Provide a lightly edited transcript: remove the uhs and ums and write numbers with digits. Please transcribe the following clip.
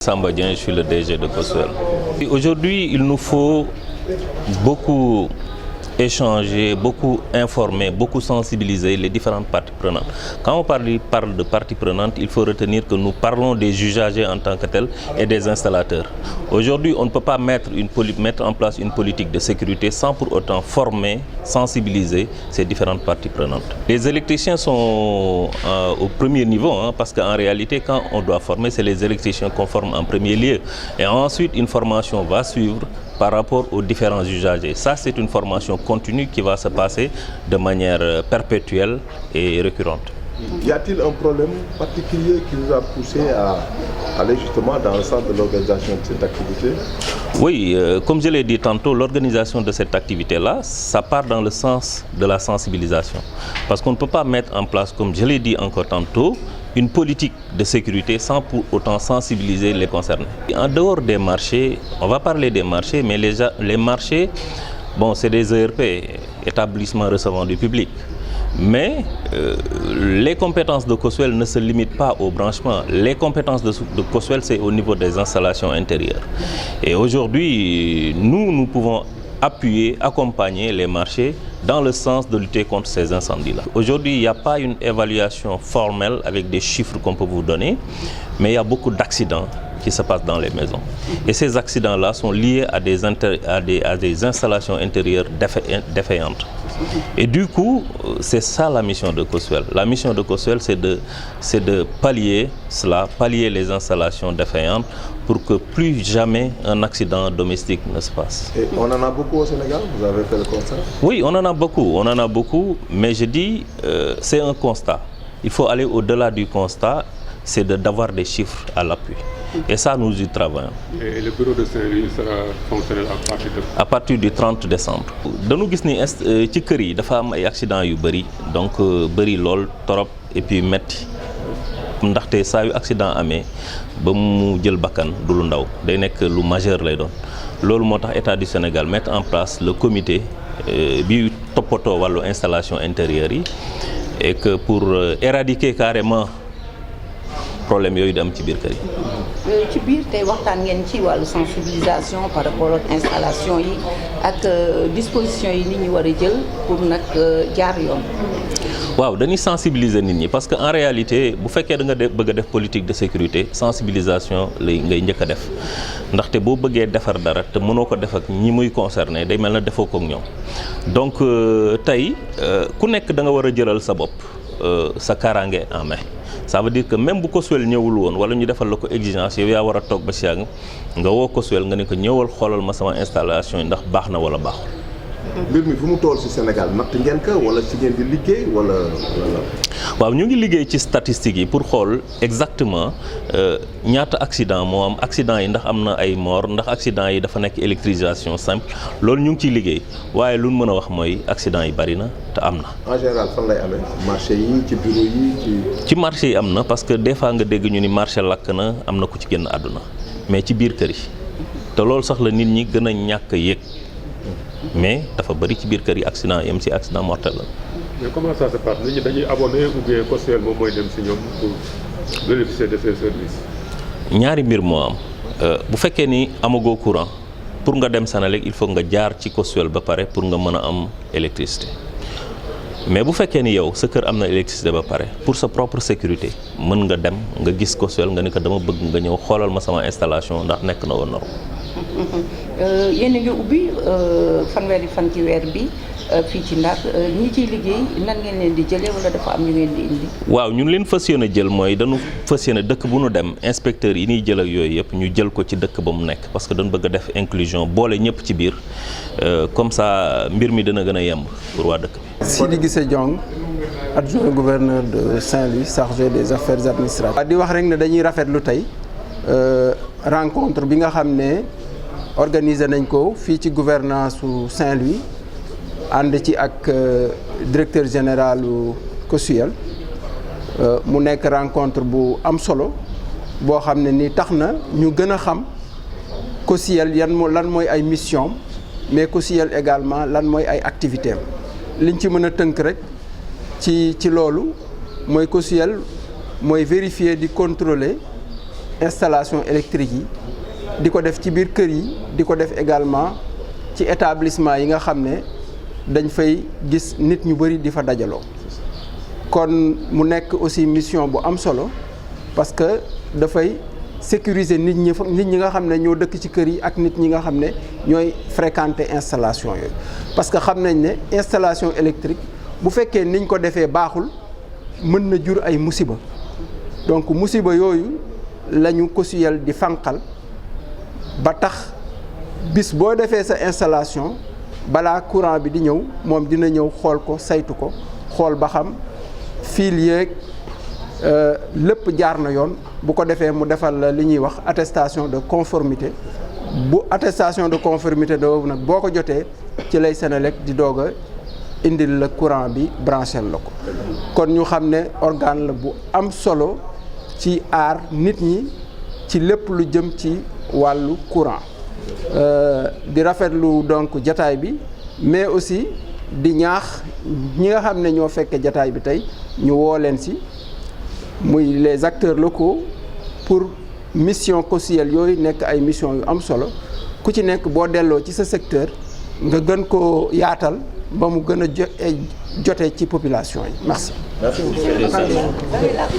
Samba Dieng, je suis le DG de COSWEL. Aujourd'hui, il nous faut beaucoup échanger, beaucoup informer, beaucoup sensibiliser les différentes parties prenantes. Quand on parle de parties prenantes, il faut retenir que nous parlons des usagers en tant que tels et des installateurs. Aujourd'hui, on ne peut pas mettre en place une politique de sécurité sans pour autant former, sensibiliser ces différentes parties prenantes. Les électriciens sont au premier niveau, parce qu'en réalité, quand on doit former, c'est les électriciens qu'on forme en premier lieu. Et ensuite, une formation va suivre par rapport aux différents usagers. Ça, c'est une formation continue qui va se passer de manière perpétuelle et récurrente. Y a-t-il un problème particulier qui vous a poussé à aller justement dans le sens de l'organisation de cette activité? Oui, comme je l'ai dit tantôt, l'organisation de cette activité-là, ça part dans le sens de la sensibilisation. Parce qu'on ne peut pas mettre en place, comme je l'ai dit encore tantôt, une politique de sécurité sans pour autant sensibiliser les concernés. En dehors des marchés, on va parler des marchés, mais les marchés, bon, c'est des ERP, établissements recevant du public. Mais les compétences de COSWEL ne se limitent pas au branchement. Les compétences de COSWEL, c'est au niveau des installations intérieures. Et aujourd'hui, nous pouvons appuyer, accompagner les marchés dans le sens de lutter contre ces incendies-là. Aujourd'hui, il n'y a pas une évaluation formelle avec des chiffres qu'on peut vous donner, mais il y a beaucoup d'accidents qui se passent dans les maisons. Et ces accidents-là sont liés à des installations intérieures défaillantes. Et du coup, c'est ça la mission de COSWEL. La mission de COSWEL, c'est de pallier cela, pallier les installations défaillantes pour que plus jamais un accident domestique ne se passe. Et on en a beaucoup au Sénégal, vous avez fait le constat? Oui, on en a beaucoup, mais je dis, c'est un constat. Il faut aller au-delà du constat, c'est d'avoir des chiffres à l'appui. Et ça, nous y travaillons. Et le bureau de Saint-Louis sera fonctionnel à partir du 30 décembre. Dañu gis ni ci kër yi dafa am ay accidents yu bëri donc bëri lool torop et puis metti ndaxte saa yu accident amee ba mu jël bakkan du lu ndaw day nekk lu majeur lay doon loolu moo tax État du Sénégal mettre en place le comité bi toppatoo wàllu installation intérieure yi et que pour éradiquer carrément problème yooyu di am ci biir kër yi. ci biir tey waxtaan ngeen ci wàllu sensibilisation par rapport ak installation yi ak dispositions yi nit ñi war a jël pour nag jaar yoon. waaw dañuy sensibiliser nit ñi parce que en réalité bu fekkee da nga bëgg a def politique de sécurité sensibilisation ngay njëkk a def ndaxte boo bëggee defar dara te mënoo ko def ak ñi muy concerné day mel na defoo ko ak ñoom donc tey ku nekk da nga war a jëlal sa bopp sa kaaraange en main. Ça veut dire que même bu COSWEL ñëwul woon wala ñu defal la ko exigence yow yaa war a toog ba si yàgg nga woo COSWEL nga ne ko ñëwal xoolal ma sama installation yi ndax baax na wala baaxul. mbir mi fu mu toll ci Sénégal natt ngeen ko wala ci ngeen di liggéey wala. waaw ñu ngi liggéey ci statistiques yi pour xool exactement ñaata accident moo am accident yi ndax am na ay mort ndax accident yi dafa nekk électrisation simple loolu ñu ngi ciy liggéey waaye lu ñu mën a wax mooy accident yi bari na te am na. en général fan lay amee marché yi ci bureau yi ci marché yi am na parce que des fois nga dégg ñu ni marché lakk na am na ku ci génn àdduna mais ci biir kër yi te loolu sax la nit ñi gën a ñàkk a yëg mais dafa bari ci biir kër yi accident yem ci accident mortel la. mais comment ça se passe nit ñi dañuy abonné ou bien COSWEL moom mooy dem si ñoom pour bénéficier de ces services. ñaari mbir moo am bu fekkee ni amagoo courant pour nga dem Senelec il faut nga jaar ci COSWEL ba pare pour nga mën a am électricité mais bu fekkee ni yow sa kër am na électricité ba pare pour sa propre sécurité mën nga dem nga gis COSWEL nga ni ko dama bëgg nga ñëw xoolal ma sama installation ndax nekk na woon norme. yéen a ngi ubbi fanweeri fan ci weer bi fii ci Ndar ñi ciy liggéey nan ngeen leen di jëlee wala dafa am ñu ngeen di indi. waaw ñun leen fas yéene jël mooy dañu fas yéene dëkk bu nu dem inspecteurs yi ñuy jël ak yooyu yëpp ñu jël ko ci dëkk ba mu nekk parce que dañu bëgg a def inclusion boole ñëpp ci biir comme ça mbir mi dana gën a yemb pour waa dëkk bi. Sidi Guissé Diong adjoint gouverneur de Saint-Louis chargé des affaires administratives. di wax rek ne dañuy rafetlu tey rencontre bi nga xam ne organisé nañ ko fii ci gouvernance su Saint-Louis ànd ci ak directeur général COSWEL mu nekk rencontre bu am solo boo xam ne ni tax na ñu gën a xam COSWEL lan mooy ay mission mais COSWEL également lan mooy ay activité am liñ ci mën a tënk rek ci loolu mooy COSWEL mooy vérifier di contrôler installation électrique yi di ko def ci biir kër yi di ko def également ci établissement yi nga xam ne dañ fay gis nit ñu bari di fa dajaloo kon mu nekk aussi mission bu am solo parce que dafay sécuriser nit ñi nga xam ne ñoo dëkk ci kër yi ak nit ñi nga xam ne ñooy fréquenter installation yooyu parce que xam nañ ne installation électrique bu fekkee niñ ko defee baaxul mën na jur ay musiba donc musiba yooyu lañu COSUEL di fanqal ba tax bis boo defee sa installation balaa courant bi di ñëw moom dina ñëw xool ko saytu ko xool ba xam fil yeeg lépp jaar na yoon bu ko defee mu defal la li ñuy wax attestation de conformité bu attestation de conformité boobu nag boo ko jotee ci lay Senelec di doog a indil la courant bi branché la ko kon ñu xam ne organe la bu am solo ci aar nit ñi ci lépp lu jëm ci wàllu courant di rafetlu donc jataay bi mais aussi di ñaax ñi nga xam ne ñoo fekke jataay bi tey ñu woo leen si muy les acteurs locaux pour mission COSUEL yooyu nekk ay mission yu am solo ku ci nekk boo delloo ci sa secteur nga gën koo yaatal ba mu gën a jote ci population yi merci.